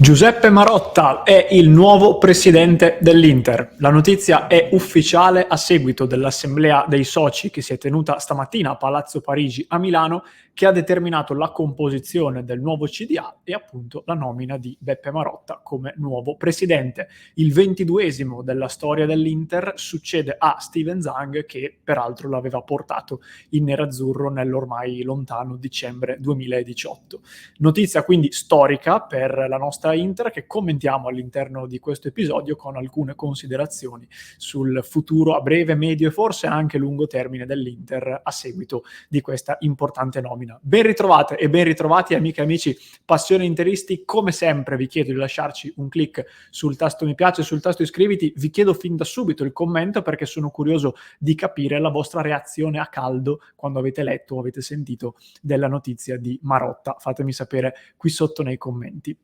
Giuseppe Marotta è il nuovo presidente dell'Inter. La notizia è ufficiale a seguito dell'assemblea dei soci che si è tenuta stamattina a Palazzo Parigi a Milano, che ha determinato la composizione del nuovo CDA e appunto la nomina di Beppe Marotta come nuovo presidente. Il 22esimo della storia dell'Inter succede a Steven Zhang, che peraltro l'aveva portato in nerazzurro nell'ormai lontano dicembre 2018. Notizia quindi storica per la nostra Inter, che commentiamo all'interno di questo episodio con alcune considerazioni sul futuro a breve, medio e forse anche lungo termine dell'Inter a seguito di questa importante nomina. Ben ritrovate e ben ritrovati amiche e amici passione interisti. Come sempre vi chiedo di lasciarci un click sul tasto mi piace, sul tasto iscriviti. Vi chiedo fin da subito il commento, perché sono curioso di capire la vostra reazione a caldo quando avete letto o avete sentito della notizia di Marotta. Fatemi sapere qui sotto nei commenti.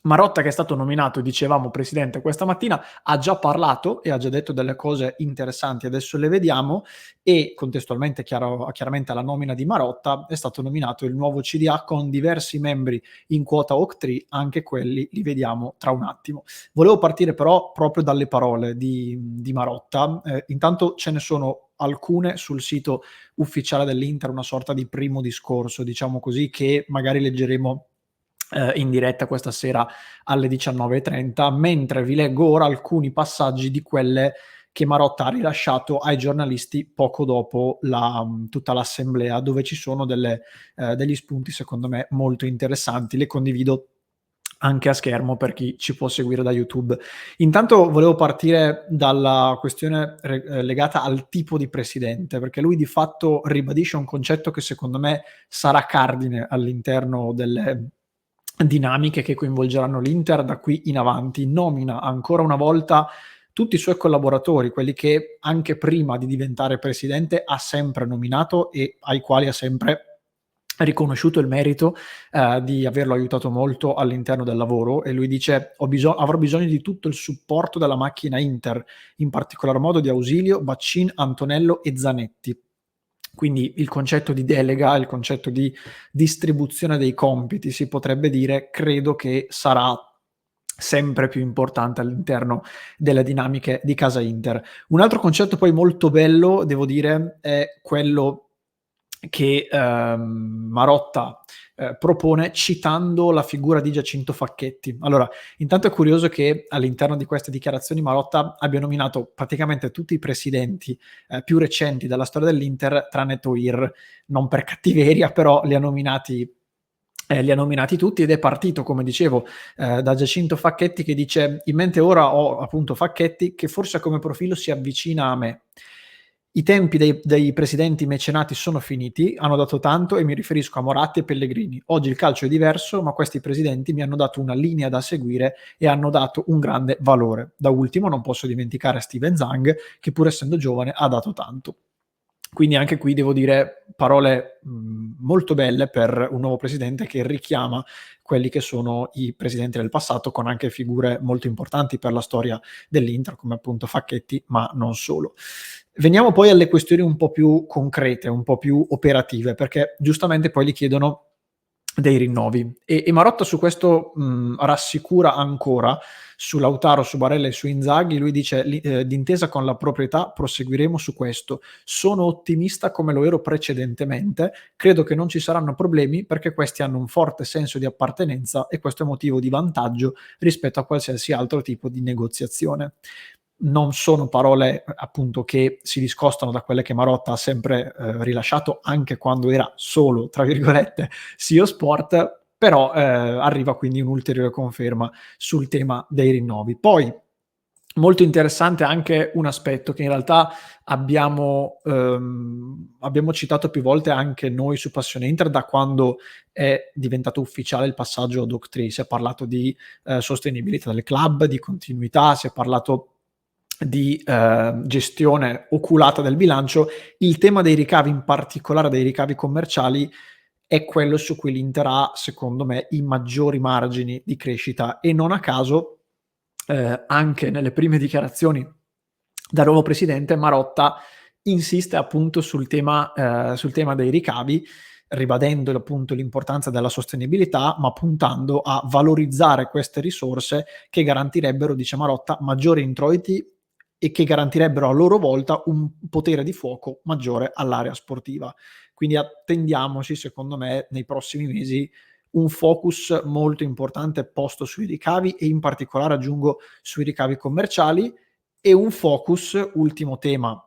Marotta, che è stato nominato, dicevamo, presidente questa mattina, ha già parlato e ha già detto delle cose interessanti, adesso le vediamo, e contestualmente chiaramente alla nomina di Marotta è stato nominato il nuovo CDA con diversi membri in quota OC3, anche quelli li vediamo tra un attimo. Volevo partire però proprio dalle parole di Marotta. Intanto ce ne sono alcune sul sito ufficiale dell'Inter, una sorta di primo discorso, diciamo così, che magari leggeremo in diretta questa sera alle 19:30, mentre vi leggo ora alcuni passaggi di quelle che Marotta ha rilasciato ai giornalisti poco dopo tutta l'assemblea, dove ci sono degli spunti secondo me molto interessanti. Le condivido anche a schermo per chi ci può seguire da YouTube. Intanto volevo partire dalla questione legata al tipo di presidente, perché lui di fatto ribadisce un concetto che secondo me sarà cardine all'interno delle dinamiche che coinvolgeranno l'Inter da qui in avanti. Nomina ancora una volta tutti i suoi collaboratori, quelli che anche prima di diventare presidente ha sempre nominato e ai quali ha sempre riconosciuto il merito di averlo aiutato molto all'interno del lavoro, e lui dice: avrò bisogno di tutto il supporto della macchina Inter, in particolar modo di Ausilio, Baccin, Antonello e Zanetti. Quindi il concetto di delega, il concetto di distribuzione dei compiti, si potrebbe dire, credo che sarà sempre più importante all'interno delle dinamiche di casa Inter. Un altro concetto poi molto bello, devo dire, è quello che Marotta propone citando la figura di Giacinto Facchetti. Allora, intanto è curioso che all'interno di queste dichiarazioni Marotta abbia nominato praticamente tutti i presidenti più recenti della storia dell'Inter, tranne Toir, non per cattiveria, però li ha nominati tutti, ed è partito, come dicevo, da Giacinto Facchetti, che dice: in mente ora ho appunto Facchetti, che forse come profilo si avvicina a me. I tempi dei presidenti mecenati sono finiti, hanno dato tanto, e mi riferisco a Moratti e Pellegrini. Oggi il calcio è diverso, ma questi presidenti mi hanno dato una linea da seguire e hanno dato un grande valore. Da ultimo non posso dimenticare Steven Zhang, che pur essendo giovane ha dato tanto. Quindi anche qui devo dire parole molto belle per un nuovo presidente, che richiama quelli che sono i presidenti del passato, con anche figure molto importanti per la storia dell'Inter, come appunto Facchetti, ma non solo. Veniamo poi alle questioni un po' più concrete, un po' più operative, perché giustamente poi gli chiedono dei rinnovi, e Marotta su questo rassicura ancora su Lautaro, su Barella e su Inzaghi. Lui dice: d'intesa con la proprietà proseguiremo su questo, sono ottimista come lo ero precedentemente, credo che non ci saranno problemi perché questi hanno un forte senso di appartenenza e questo è motivo di vantaggio rispetto a qualsiasi altro tipo di negoziazione. Non sono parole appunto che si discostano da quelle che Marotta ha sempre rilasciato anche quando era solo, tra virgolette, CEO Sport, però arriva quindi un'ulteriore conferma sul tema dei rinnovi. Poi molto interessante anche un aspetto che in realtà abbiamo citato più volte anche noi su Passione Inter, da quando è diventato ufficiale il passaggio ad OC3. Si è parlato di sostenibilità del club, di continuità, si è parlato di gestione oculata del bilancio. Il tema dei ricavi, in particolare dei ricavi commerciali, è quello su cui l'Inter ha, secondo me, i maggiori margini di crescita, e non a caso anche nelle prime dichiarazioni da nuovo presidente Marotta insiste appunto sul tema dei ricavi, ribadendo appunto l'importanza della sostenibilità, ma puntando a valorizzare queste risorse che garantirebbero, dice Marotta, maggiori introiti e che garantirebbero a loro volta un potere di fuoco maggiore all'area sportiva. Quindi attendiamoci, secondo me, nei prossimi mesi un focus molto importante posto sui ricavi e in particolare, aggiungo, sui ricavi commerciali, e un focus, ultimo tema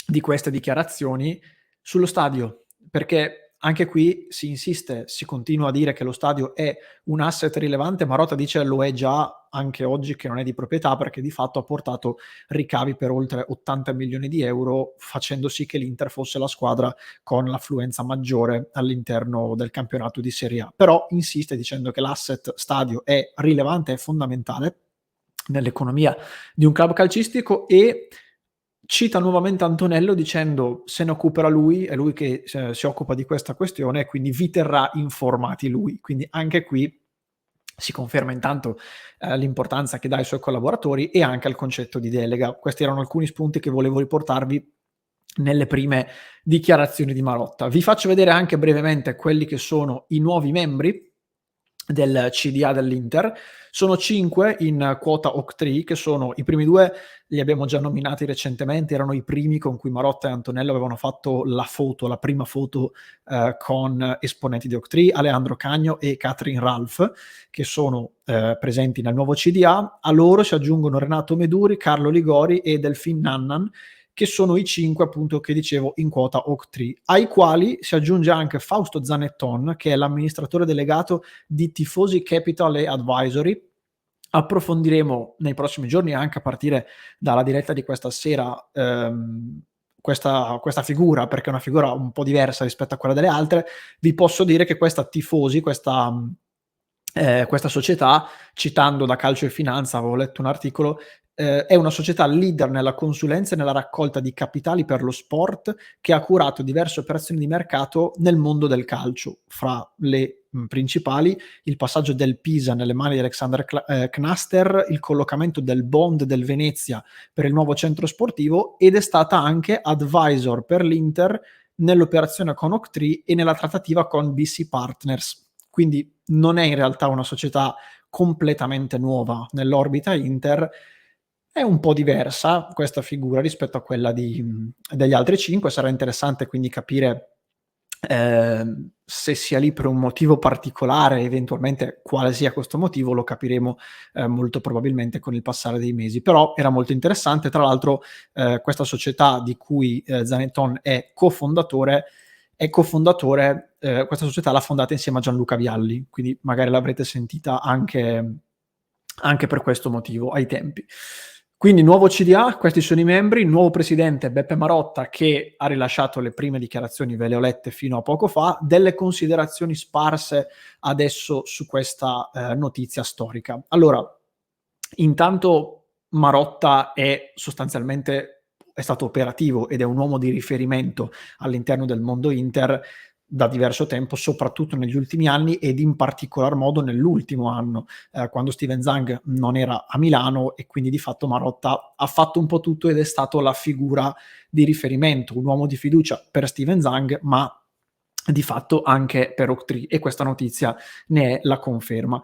di queste dichiarazioni, sullo stadio, perché anche qui si insiste, si continua a dire che lo stadio è un asset rilevante. Marotta dice lo è già anche oggi, che non è di proprietà, perché di fatto ha portato ricavi per oltre 80 milioni di euro, facendo sì che l'Inter fosse la squadra con l'affluenza maggiore all'interno del campionato di Serie A. Però insiste dicendo che l'asset stadio è rilevante, è fondamentale nell'economia di un club calcistico, e cita nuovamente Antonello dicendo se ne occuperà lui, è lui che si occupa di questa questione e quindi vi terrà informati lui. Quindi anche qui si conferma intanto l'importanza che dà ai suoi collaboratori e anche al concetto di delega. Questi erano alcuni spunti che volevo riportarvi nelle prime dichiarazioni di Marotta. Vi faccio vedere anche brevemente quelli che sono i nuovi membri del CDA dell'Inter. Sono 5 in quota OC3, che sono i primi 2, li abbiamo già nominati recentemente, erano i primi con cui Marotta e Antonello avevano fatto la prima foto con esponenti di OC3, Alejandro Cagno e Catherine Ralph, che sono presenti nel nuovo CDA. A loro si aggiungono Renato Meduri, Carlo Ligori e Delphine Nannan, che sono i 5 appunto che dicevo in quota OC3, ai quali si aggiunge anche Fausto Zanetton, che è l'amministratore delegato di Tifosi Capital e Advisory. Approfondiremo nei prossimi giorni, anche a partire dalla diretta di questa sera, questa figura, perché è una figura un po' diversa rispetto a quella delle altre. Vi posso dire che questa Tifosi, questa società, citando da Calcio e Finanza, avevo letto un articolo, è una società leader nella consulenza e nella raccolta di capitali per lo sport, che ha curato diverse operazioni di mercato nel mondo del calcio. Fra le principali, il passaggio del Pisa nelle mani di Alexander Knaster, il collocamento del bond del Venezia per il nuovo centro sportivo, ed è stata anche advisor per l'Inter nell'operazione con Oak-Tree e nella trattativa con BC Partners. Quindi non è in realtà una società completamente nuova nell'orbita Inter, è un po' diversa questa figura rispetto a quella degli altri 5. Sarà interessante quindi capire se sia lì per un motivo particolare, eventualmente quale sia questo motivo lo capiremo molto probabilmente con il passare dei mesi. Però era molto interessante. Tra l'altro questa società di cui Zanetton è cofondatore, questa società l'ha fondata insieme a Gianluca Vialli, quindi magari l'avrete sentita anche per questo motivo ai tempi. Quindi nuovo CDA, questi sono i membri, nuovo presidente Beppe Marotta, che ha rilasciato le prime dichiarazioni, ve le ho lette fino a poco fa, delle considerazioni sparse adesso su questa notizia storica. Allora, intanto Marotta è stato operativo ed è un uomo di riferimento all'interno del mondo Inter da diverso tempo, soprattutto negli ultimi anni ed in particolar modo nell'ultimo anno, quando Steven Zhang non era a Milano, e quindi di fatto Marotta ha fatto un po' tutto ed è stato la figura di riferimento, un uomo di fiducia per Steven Zhang, ma di fatto anche per Oak-Tree, e questa notizia ne è la conferma.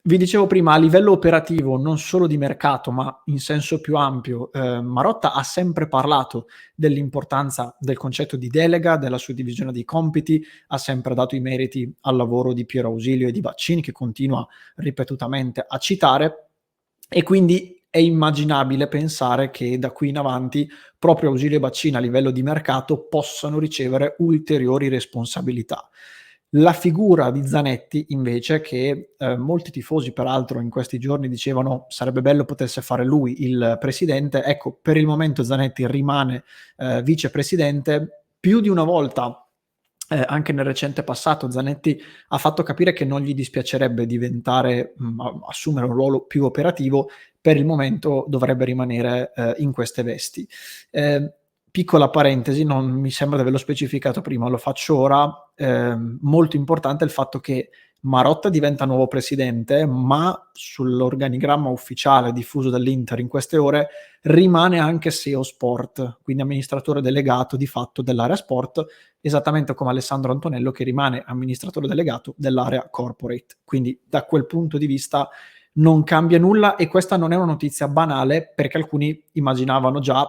Vi dicevo prima, a livello operativo, non solo di mercato, ma in senso più ampio, Marotta ha sempre parlato dell'importanza del concetto di delega, della suddivisione dei compiti, ha sempre dato i meriti al lavoro di Piero Ausilio e di Baccini, che continua ripetutamente a citare, e quindi è immaginabile pensare che da qui in avanti proprio Ausilio e Baccini a livello di mercato possano ricevere ulteriori responsabilità. La figura di Zanetti invece, che molti tifosi peraltro in questi giorni dicevano sarebbe bello potesse fare lui il presidente, ecco, per il momento Zanetti rimane vicepresidente. Più di una volta anche nel recente passato Zanetti ha fatto capire che non gli dispiacerebbe assumere un ruolo più operativo. Per il momento dovrebbe rimanere in queste vesti. Piccola parentesi, non mi sembra di averlo specificato prima, lo faccio ora. Molto importante è il fatto che Marotta diventa nuovo presidente, ma sull'organigramma ufficiale diffuso dall'Inter in queste ore rimane anche CEO Sport, quindi amministratore delegato di fatto dell'area sport, esattamente come Alessandro Antonello che rimane amministratore delegato dell'area corporate. Quindi da quel punto di vista non cambia nulla, e questa non è una notizia banale, perché alcuni immaginavano già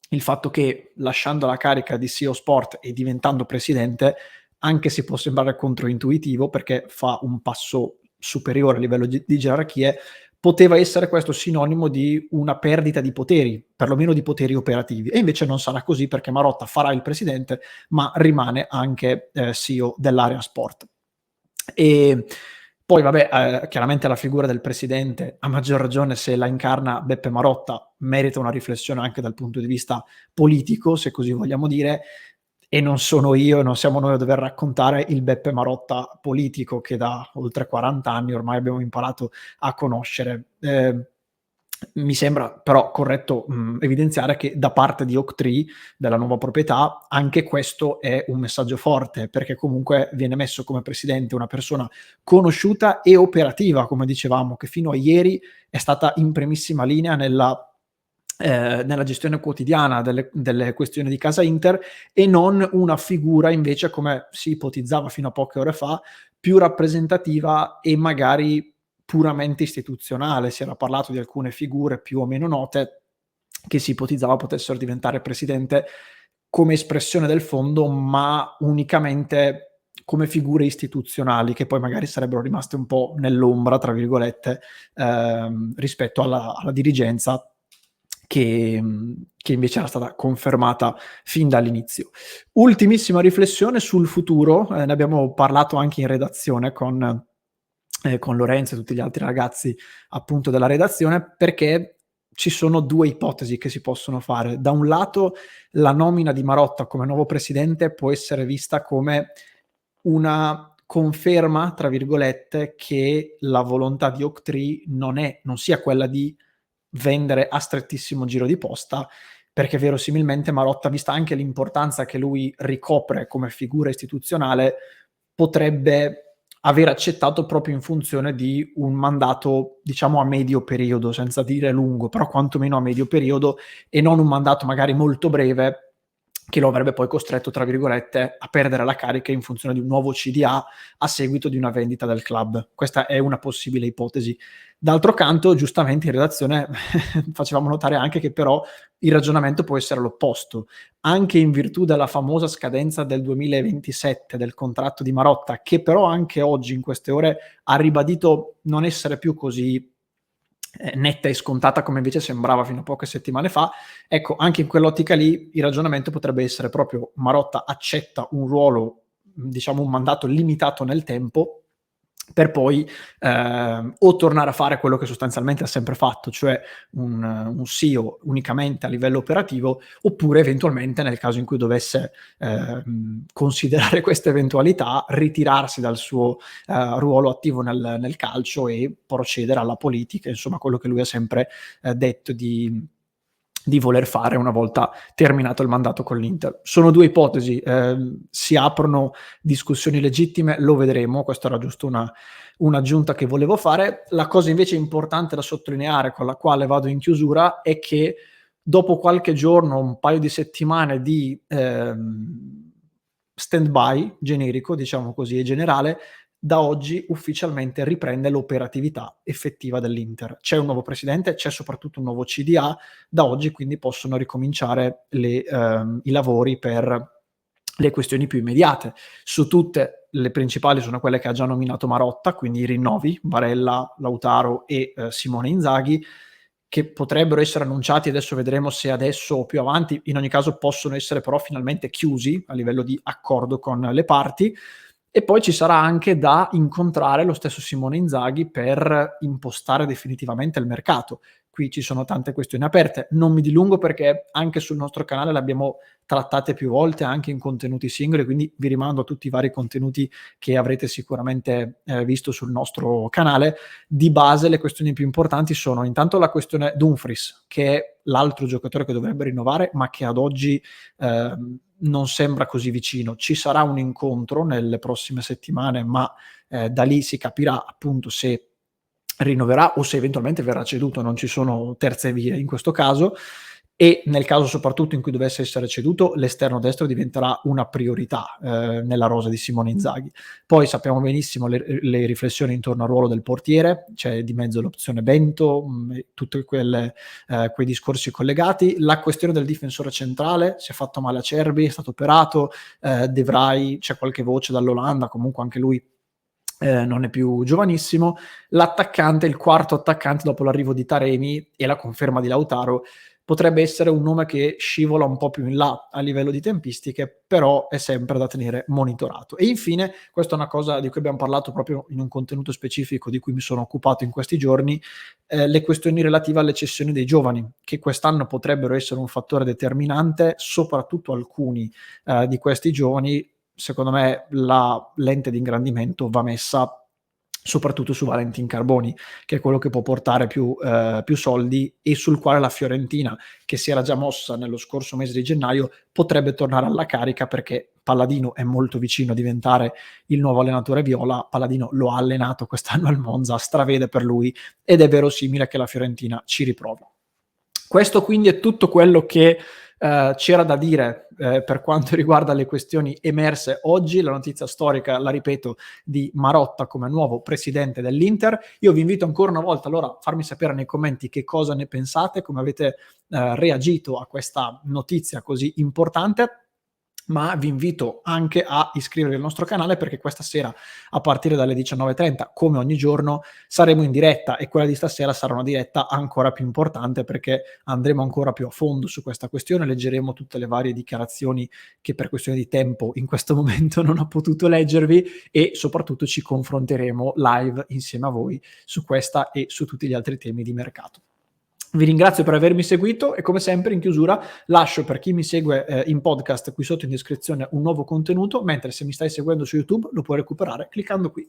il fatto che lasciando la carica di CEO Sport e diventando presidente, anche se può sembrare controintuitivo perché fa un passo superiore a livello di gerarchie, poteva essere questo sinonimo di una perdita di poteri, perlomeno di poteri operativi. E invece non sarà così, perché Marotta farà il presidente, ma rimane anche CEO dell'area sport. E poi vabbè, chiaramente la figura del presidente, a maggior ragione se la incarna Beppe Marotta, merita una riflessione anche dal punto di vista politico, se così vogliamo dire, e non sono io e non siamo noi a dover raccontare il Beppe Marotta politico che da oltre 40 anni ormai abbiamo imparato a conoscere. Mi sembra però corretto evidenziare che da parte di Oaktree, della nuova proprietà, anche questo è un messaggio forte, perché comunque viene messo come presidente una persona conosciuta e operativa, come dicevamo, che fino a ieri è stata in primissima linea nella gestione quotidiana delle questioni di casa Inter, e non una figura invece, come si ipotizzava fino a poche ore fa, più rappresentativa e magari puramente istituzionale. Si era parlato di alcune figure più o meno note che si ipotizzava potessero diventare presidente come espressione del fondo, ma unicamente come figure istituzionali, che poi magari sarebbero rimaste un po' "nell'ombra", tra virgolette, rispetto alla dirigenza che invece era stata confermata fin dall'inizio. Ultimissima riflessione sul futuro, ne abbiamo parlato anche in redazione con Lorenzo e tutti gli altri ragazzi appunto della redazione, perché ci sono 2 ipotesi che si possono fare. Da un lato, la nomina di Marotta come nuovo presidente può essere vista come una "conferma", tra virgolette, che la volontà di Oaktree non sia quella di vendere a strettissimo giro di posta, perché verosimilmente Marotta, vista anche l'importanza che lui ricopre come figura istituzionale, potrebbe aver accettato proprio in funzione di un mandato, diciamo, a medio periodo, senza dire lungo, però quantomeno a medio periodo, e non un mandato magari molto breve che lo avrebbe poi costretto, tra virgolette, a perdere la carica in funzione di un nuovo CDA a seguito di una vendita del club. Questa è una possibile ipotesi. D'altro canto, giustamente in redazione facevamo notare anche che però il ragionamento può essere l'opposto. Anche in virtù della famosa scadenza del 2027 del contratto di Marotta, che però anche oggi in queste ore ha ribadito non essere più così netta e scontata come invece sembrava fino a poche settimane fa. Ecco, anche in quell'ottica lì il ragionamento potrebbe essere proprio: Marotta accetta un ruolo, diciamo un mandato limitato nel tempo, per poi o tornare a fare quello che sostanzialmente ha sempre fatto, cioè un CEO unicamente a livello operativo, oppure eventualmente, nel caso in cui dovesse considerare questa eventualità, ritirarsi dal suo ruolo attivo nel calcio e procedere alla politica, insomma quello che lui ha sempre detto di voler fare una volta terminato il mandato con l'Inter. Sono 2 ipotesi, si aprono discussioni legittime, lo vedremo, questa era giusto un'aggiunta che volevo fare. La cosa invece importante da sottolineare, con la quale vado in chiusura, è che dopo qualche giorno, un paio di settimane di stand-by generico, diciamo così, e generale, da oggi ufficialmente riprende l'operatività effettiva dell'Inter. C'è un nuovo presidente, c'è soprattutto un nuovo CDA, da oggi quindi possono ricominciare i lavori per le questioni più immediate. Su tutte, le principali sono quelle che ha già nominato Marotta, quindi i rinnovi, Barella, Lautaro e Simone Inzaghi, che potrebbero essere annunciati, adesso vedremo se adesso o più avanti, in ogni caso possono essere però finalmente chiusi a livello di accordo con le parti. E poi ci sarà anche da incontrare lo stesso Simone Inzaghi per impostare definitivamente il mercato, qui ci sono tante questioni aperte. Non mi dilungo perché anche sul nostro canale le abbiamo trattate più volte, anche in contenuti singoli, quindi vi rimando a tutti i vari contenuti che avrete sicuramente visto sul nostro canale. Di base le questioni più importanti sono intanto la questione Dumfries, che è l'altro giocatore che dovrebbe rinnovare, ma che ad oggi non sembra così vicino. Ci sarà un incontro nelle prossime settimane, ma da lì si capirà appunto se rinnoverà o se eventualmente verrà ceduto, non ci sono terze vie in questo caso, e nel caso soprattutto in cui dovesse essere ceduto, l'esterno destro diventerà una priorità nella rosa di Simone Inzaghi. Poi sappiamo benissimo le riflessioni intorno al ruolo del portiere, c'è di mezzo l'opzione Bento, tutti quei discorsi collegati, la questione del difensore centrale, si è fatto male a Cerbi, è stato operato, De Vrij, c'è qualche voce dall'Olanda, comunque anche lui non è più giovanissimo. L'attaccante, il quarto attaccante dopo l'arrivo di Taremi e la conferma di Lautaro, potrebbe essere un nome che scivola un po' più in là a livello di tempistiche, però è sempre da tenere monitorato. E infine, questa è una cosa di cui abbiamo parlato proprio in un contenuto specifico di cui mi sono occupato in questi giorni, le questioni relative alle cessioni dei giovani, che quest'anno potrebbero essere un fattore determinante, soprattutto alcuni di questi giovani. Secondo me la lente di ingrandimento va messa soprattutto su Valentin Carboni, che è quello che può portare più soldi e sul quale la Fiorentina, che si era già mossa nello scorso mese di gennaio, potrebbe tornare alla carica, perché Palladino è molto vicino a diventare il nuovo allenatore viola. Palladino lo ha allenato quest'anno al Monza, stravede per lui ed è verosimile che la Fiorentina ci riprova. Questo quindi è tutto quello che c'era da dire per quanto riguarda le questioni emerse oggi. La notizia storica, la ripeto, di Marotta come nuovo presidente dell'Inter. Io vi invito ancora una volta allora a farmi sapere nei commenti che cosa ne pensate, come avete reagito a questa notizia così importante. Ma vi invito anche a iscrivervi al nostro canale, perché questa sera a partire dalle 19:30, come ogni giorno, saremo in diretta, e quella di stasera sarà una diretta ancora più importante, perché andremo ancora più a fondo su questa questione, leggeremo tutte le varie dichiarazioni che per questione di tempo in questo momento non ho potuto leggervi, e soprattutto ci confronteremo live insieme a voi su questa e su tutti gli altri temi di mercato. Vi ringrazio per avermi seguito e come sempre in chiusura lascio per chi mi segue in podcast qui sotto in descrizione un nuovo contenuto, mentre se mi stai seguendo su YouTube lo puoi recuperare cliccando qui.